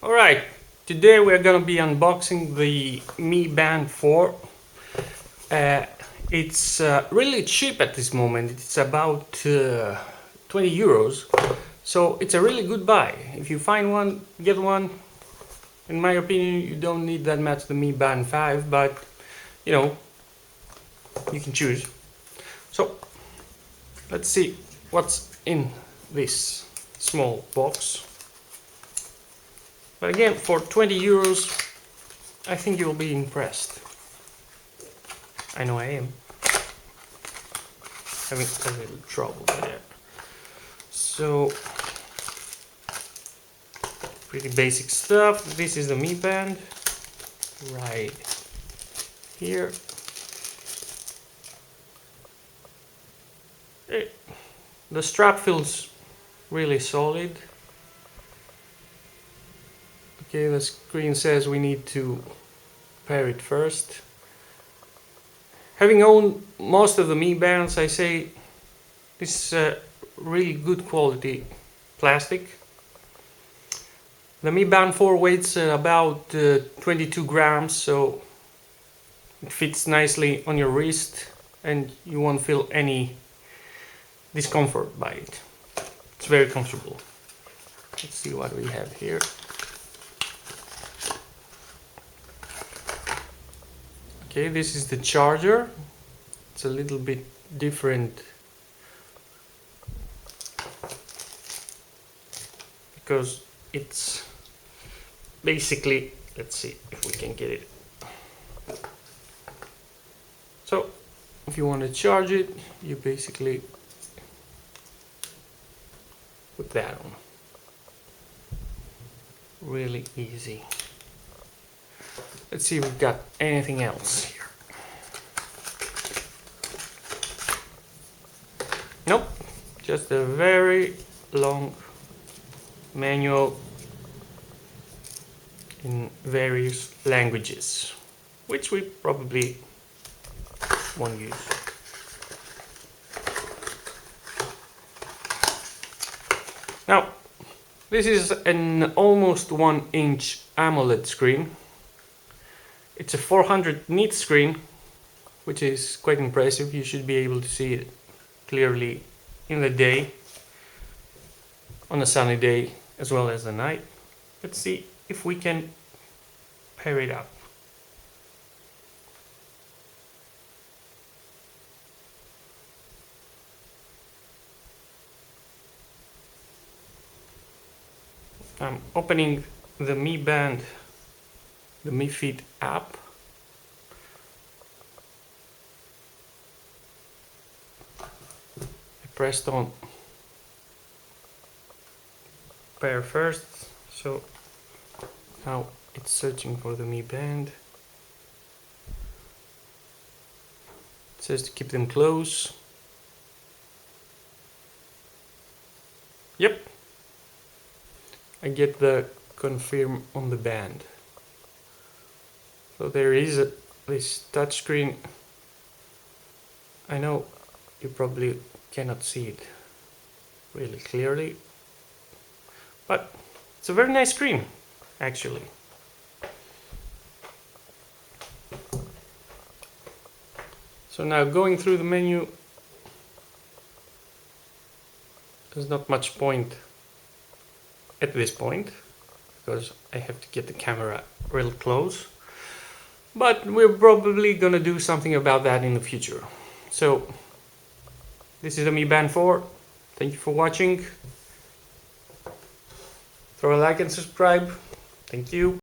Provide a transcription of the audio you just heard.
Alright, today we're gonna be unboxing the Mi Band 4. It's really cheap at this moment. It's about 20 euros. So it's a really good buy. If you find one, get one. In my opinion, you don't need that much the Mi Band 5, but you know, you can choose. So let's see what's in this small box. But again, for 20 euros, I think you'll be impressed. I know I am. Having a little trouble there. So, pretty basic stuff. This is the Mi Band. Right here. The strap feels really solid. Okay, the screen says we need to pair it first. Having owned most of the Mi Bands, I say this is really good quality plastic. The Mi Band 4 weighs about 22 grams, so it fits nicely on your wrist and you won't feel any discomfort by it. It's very comfortable. Let's see what we have here. Okay, this is the charger. It's a little bit different because it's basically, let's see if we can get it. So if you want to charge it, you basically put that on. Really easy. Let's see if we've got anything else here. Nope, just a very long manual in various languages, which we probably won't use. Now, this is an almost 1-inch AMOLED screen. It's a 400 nit screen, which is quite impressive. You should be able to see it clearly in the day, on a sunny day, as well as the night. Let's see if we can pair it up. I'm opening the Mi Band, the Mi Fit app. I pressed on pair first, so now it's searching for the Mi Band. It says to keep them close. Yep, I get the confirm on the band. So there is this touchscreen. I know you probably cannot see it really clearly, but it's a very nice screen, actually. So now going through the menu, there's not much point at this point because I have to get the camera real close, but we're probably gonna do something about that in the future. So this is the Mi Band 4. Thank you for watching. Throw a like and subscribe. Thank you.